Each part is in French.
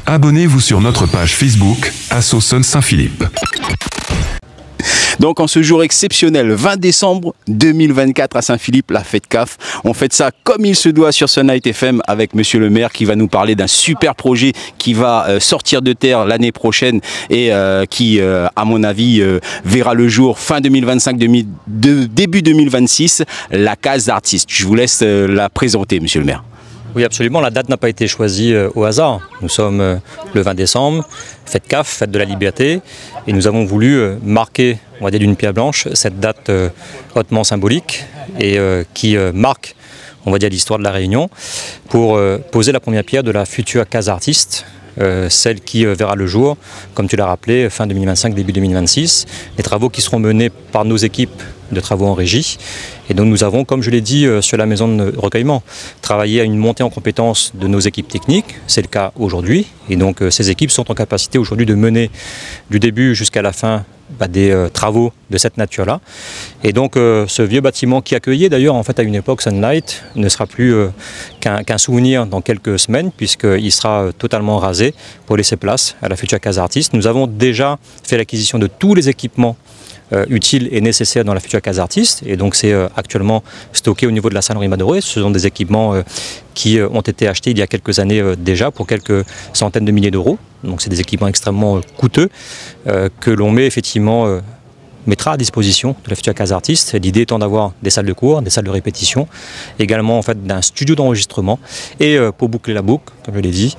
Abonnez-vous sur notre page Facebook Assauson Saint-Philippe. Donc en ce jour exceptionnel, 20 décembre 2024 à Saint-Philippe, la fête CAF. On fête ça comme il se doit sur Sunlight FM avec monsieur le maire qui va nous parler d'un super projet qui va sortir de terre l'année prochaine et qui, à mon avis, verra le jour fin 2025, début 2026, la case d'artistes. Je vous laisse la présenter, monsieur le maire. Oui, absolument. La date n'a pas été choisie au hasard. Nous sommes le 20 décembre, fête CAF, fête de la liberté, et nous avons voulu marquer, on va dire d'une pierre blanche, cette date hautement symbolique et qui marque, on va dire, l'histoire de la Réunion, pour poser la première pierre de la future case artiste. Celle qui verra le jour, comme tu l'as rappelé, fin 2025, début 2026. Les travaux qui seront menés par nos équipes de travaux en régie. Et donc nous avons, comme je l'ai dit, sur la maison de recueillement, travaillé à une montée en compétences de nos équipes techniques. C'est le cas aujourd'hui. Et donc ces équipes sont en capacité aujourd'hui de mener du début jusqu'à la fin des travaux de cette nature-là. Et donc ce vieux bâtiment qui accueillait d'ailleurs en fait à une époque Sunlight ne sera plus qu'un souvenir dans quelques semaines puisqu'il sera totalement rasé pour laisser place à la future case artiste. Nous avons déjà fait l'acquisition de tous les équipements utiles et nécessaires dans la future case artiste et donc c'est actuellement stocké au niveau de la salle Henri Madoret. Ce sont des équipements qui ont été achetés il y a quelques années déjà pour quelques centaines de milliers d'euros. Donc c'est des équipements extrêmement coûteux que l'on met effectivement mettra à disposition de la future case artiste. L'idée étant d'avoir des salles de cours, des salles de répétition, également en fait d'un studio d'enregistrement et pour boucler la boucle, comme je l'ai dit,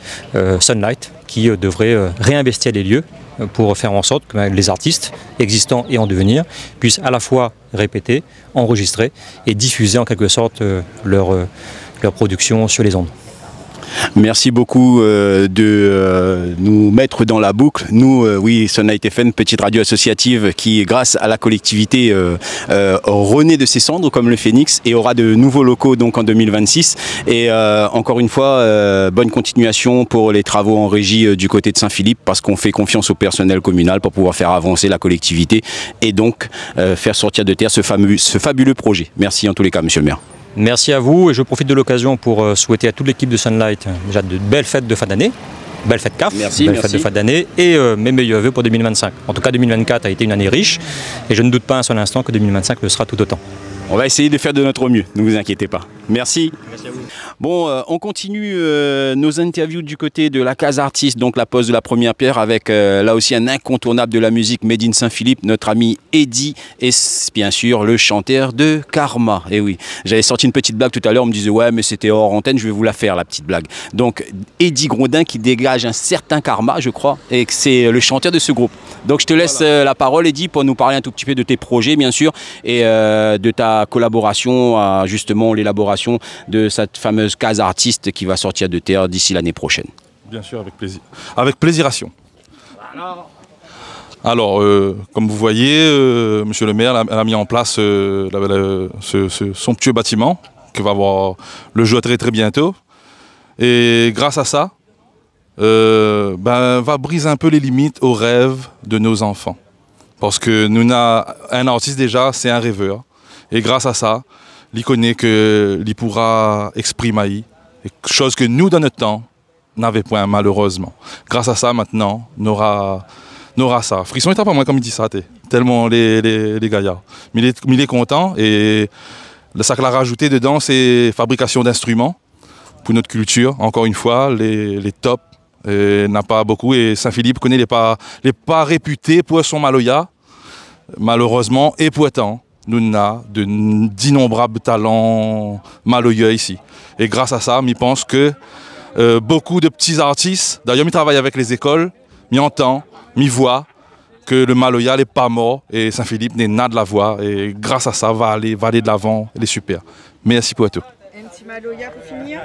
Sunlight qui devrait réinvestir les lieux pour faire en sorte que les artistes existants et en devenir puissent à la fois répéter, enregistrer et diffuser en quelque sorte leur production sur les ondes. Merci beaucoup de nous mettre dans la boucle. Nous, oui, Sunlight FM, petite radio associative qui, grâce à la collectivité, renaît de ses cendres comme le phénix et aura de nouveaux locaux donc en 2026. Et encore une fois, bonne continuation pour les travaux en régie du côté de Saint-Philippe parce qu'on fait confiance au personnel communal pour pouvoir faire avancer la collectivité et donc faire sortir de terre ce fabuleux projet. Merci en tous les cas, monsieur le maire. Merci à vous et je profite de l'occasion pour souhaiter à toute l'équipe de Sunlight déjà de belles fêtes de fin d'année, belles fêtes CAF, belles fêtes de fin d'année et mes meilleurs vœux pour 2025. En tout cas 2024 a été une année riche et je ne doute pas un seul instant que 2025 le sera tout autant. On va essayer de faire de notre mieux, ne vous inquiétez pas. Merci. Merci à vous. Bon, on continue nos interviews du côté de la case artiste, donc la pose de la première pierre avec là aussi un incontournable de la musique Made in Saint-Philippe, notre ami Eddy et bien sûr le chanteur de Karma. Et oui, j'avais sorti une petite blague tout à l'heure, on me disait ouais mais c'était hors antenne, je vais vous la faire la petite blague. Donc Eddy Grondin qui dégage un certain karma je crois et c'est le chanteur de ce groupe. Donc je te laisse la parole Eddy pour nous parler un tout petit peu de tes projets bien sûr et de ta collaboration à justement l'élaboration de cette fameuse case artiste qui va sortir de terre d'ici l'année prochaine. Bien sûr, avec plaisir. Avec plaisiration. Alors, comme vous voyez, monsieur le maire a mis en place ce somptueux bâtiment qui va voir le jour très très bientôt. Et grâce à ça, va briser un peu les limites aux rêves de nos enfants. Parce que un artiste déjà, c'est un rêveur. Et grâce à ça, il connaît qu'il pourra exprimer, chose que nous, dans notre temps, n'avions point, malheureusement. Grâce à ça, maintenant, on aura ça. Frisson est pas moi, comme il dit ça, tellement les gaillards. Mais il est content, et ça qu'il a rajouté dedans, c'est fabrication d'instruments pour notre culture. Encore une fois, les tops, n'a pas beaucoup, et Saint-Philippe connaît les pas réputés pour son maloya, malheureusement, et pourtant, nous avons d'innombrables talents maloyeux ici. Et grâce à ça, je pense que beaucoup de petits artistes, d'ailleurs, je travaille avec les écoles, je entends, je vois que le maloya n'est pas mort et Saint-Philippe n'est pas de la voix. Et grâce à ça, va aller de l'avant, il est super. Merci pour tout. Un petit maloya pour finir.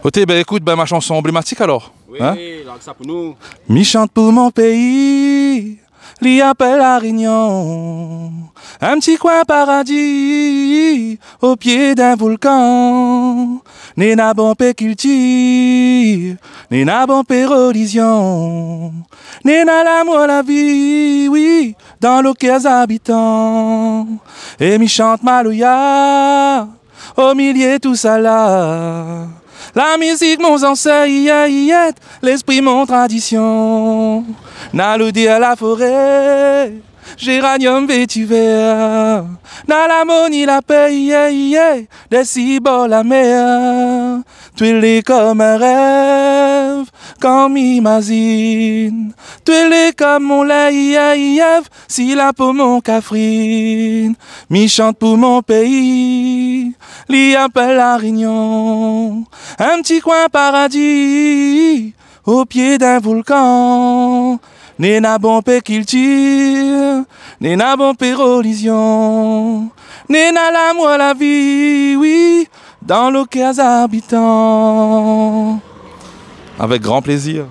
Ok, écoute, ma chanson emblématique alors. Oui, hein? ça pour nous. Mi chante pour mon pays. L'y appelle la Réunion, un petit coin paradis, au pied d'un volcan. N'est n'a bon pe culture, n'est n'a bon pe religion, n'est n'a l'amour la vie, oui, dans le cœur habitants. Et mi chante maloya, au milieu tout ça là, La musique, mon enseigne, l'esprit, mon tradition. N'allude à la forêt, géranium vétiver. Dans l'harmonie, la paix, des cibos, la mer. Tu es comme un rêve, comme imagine. Tu es comme mon lèvre, si la pour mon cafrine. Mi chante pour mon pays, l'y appelle la Réunion. Un petit coin paradis, au pied d'un volcan. N'est n'a bon pe qu'il tire, n'est n'a bon pe religion. N'est n'a l'amour à la vie, oui, dans le cœur habitants. Avec grand plaisir.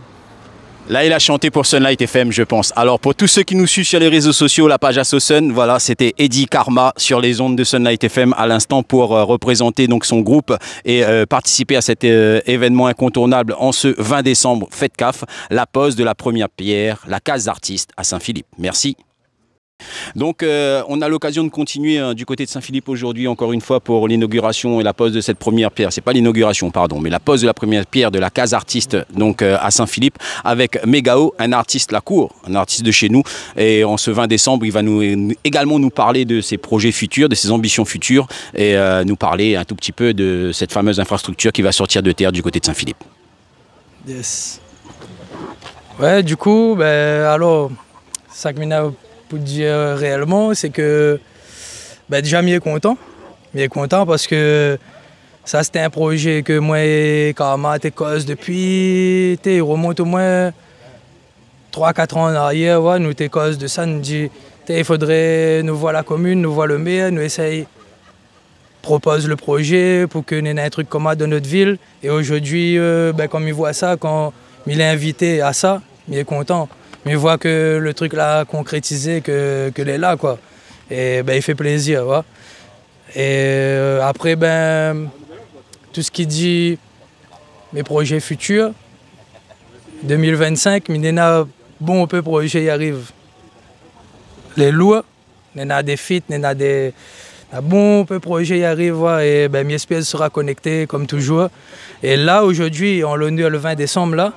Là, il a chanté pour Sunlight FM, je pense. Alors, pour tous ceux qui nous suivent sur les réseaux sociaux, la page AssoSun, voilà, c'était Eddie Karma sur les ondes de Sunlight FM à l'instant pour représenter donc son groupe et participer à cet événement incontournable en ce 20 décembre, Fête CAF, la pose de la première pierre, la case d'artistes à Saint-Philippe. Merci. Donc on a l'occasion de continuer du côté de Saint-Philippe aujourd'hui encore une fois pour l'inauguration et la pose de cette première pierre. C'est pas l'inauguration pardon, mais la pose de la première pierre de la case artiste donc à Saint-Philippe avec Megao, un artiste la cour, un artiste de chez nous. Et en ce 20 décembre, il va également nous parler de ses projets futurs, de ses ambitions futures et nous parler un tout petit peu de cette fameuse infrastructure qui va sortir de terre du côté de Saint-Philippe. Yes. Ouais, du coup, alors, ça que pour dire réellement, c'est que déjà m'y est content parce que ça c'était un projet que moi et Karma t'es cause depuis, il remonte au moins 3-4 ans en arrière, ouais, nous t'es cause de ça, nous dit il faudrait nous voir la commune, nous voir le maire, nous essayer propose le projet pour que nous ayons un truc commun dans notre ville et aujourd'hui comme il voit ça, quand il est invité à ça, il est content. Mais il voit que le truc là concrétisé, que est là quoi. Et il fait plaisir. Ouais. Et après tout ce qui dit mes projets futurs, 2025, il y a bon peu de projets qui arrivent. Les lourds, il y a des feats, il y a des bon peu de projets qui arrivent. Ouais, et j'espère sera connecté comme toujours. Et là aujourd'hui, on l'honneur le 20 décembre là.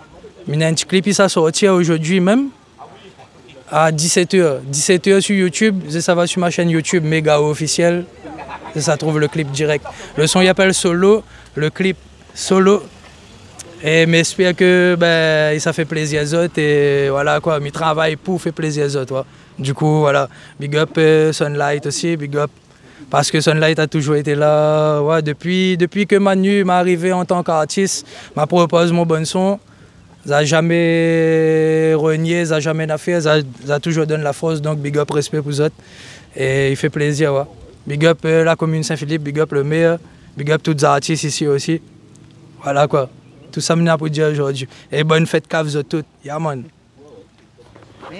Il y a un petit clip qui s'est sorti aujourd'hui même, à 17h. 17h sur YouTube, ça va sur ma chaîne YouTube Megao officiel. Ça trouve le clip direct. Le son il appelle Solo, le clip Solo. Et j'espère que ça fait plaisir aux autres et voilà quoi, je travaille pour faire plaisir aux autres. Ouais. Du coup voilà, big up Sunlight aussi, big up. Parce que Sunlight a toujours été là. Ouais, depuis que Manu m'est arrivé en tant qu'artiste, m'a proposé mon bon son. Ça n'a jamais renié, ça n'a jamais fait, ça a toujours donné la force, donc big up, respect pour les autres. Et il fait plaisir, ouais. Big up la commune Saint-Philippe, big up le maire, big up tous les artistes ici aussi. Voilà quoi, tout ça me pour dire aujourd'hui. Et bonne fête CAF vous toutes, yeah man.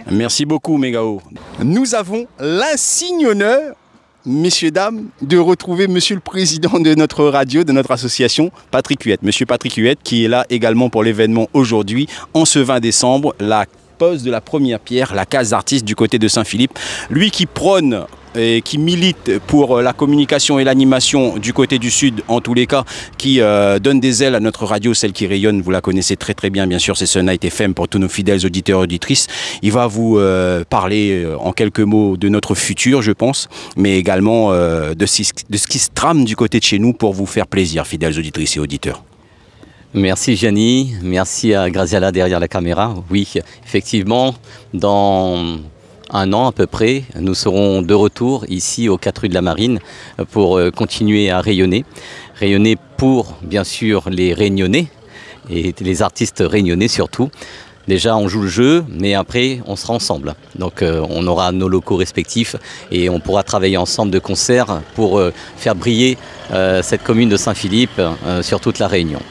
Merci beaucoup Megao. Nous avons l'insigne honneur, messieurs, dames, de retrouver monsieur le président de notre radio, de notre association, Patrick Huette. Monsieur Patrick Huette qui est là également pour l'événement aujourd'hui, en ce 20 décembre, la pose de la première pierre, la case d'artiste du côté de Saint-Philippe. Lui qui prône et qui milite pour la communication et l'animation du côté du sud, en tous les cas, qui donne des ailes à notre radio, celle qui rayonne, vous la connaissez très très bien, bien sûr, c'est Sunlight FM pour tous nos fidèles auditeurs et auditrices. Il va vous parler en quelques mots de notre futur, je pense, mais également de ce qui se trame du côté de chez nous pour vous faire plaisir, fidèles auditrices et auditeurs. Merci Gianni, merci à Graziella derrière la caméra. Oui, effectivement, dans un an à peu près, nous serons de retour ici aux 4 rues de la Marine pour continuer à rayonner. Rayonner pour, bien sûr, les Réunionnais et les artistes réunionnais surtout. Déjà, on joue le jeu, mais après, on sera ensemble. Donc, on aura nos locaux respectifs et on pourra travailler ensemble de concert pour faire briller cette commune de Saint-Philippe sur toute la Réunion.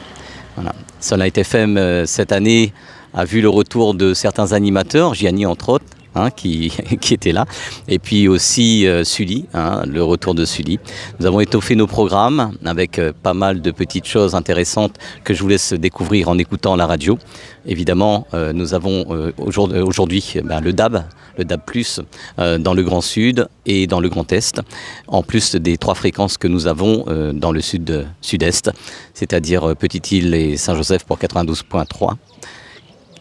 Voilà. Sunlight FM, cette année, a vu le retour de certains animateurs, Gianni entre autres, hein, qui était là. Et puis aussi Sully, hein, le retour de Sully. Nous avons étoffé nos programmes avec pas mal de petites choses intéressantes que je vous laisse découvrir en écoutant la radio. Évidemment, nous avons aujourd'hui le DAB+, dans le Grand Sud et dans le Grand Est, en plus des 3 fréquences que nous avons dans le sud-est, c'est-à-dire Petite-Île et Saint-Joseph pour 92.3.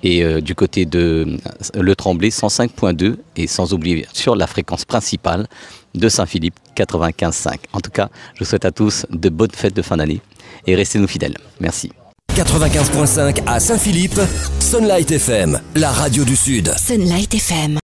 Et du côté de Le Tremblay, 105.2, et sans oublier sur la fréquence principale de Saint-Philippe, 95.5. En tout cas, je vous souhaite à tous de bonnes fêtes de fin d'année et restez-nous fidèles. Merci. 95.5 à Saint-Philippe, Sunlight FM, la radio du Sud. Sunlight FM.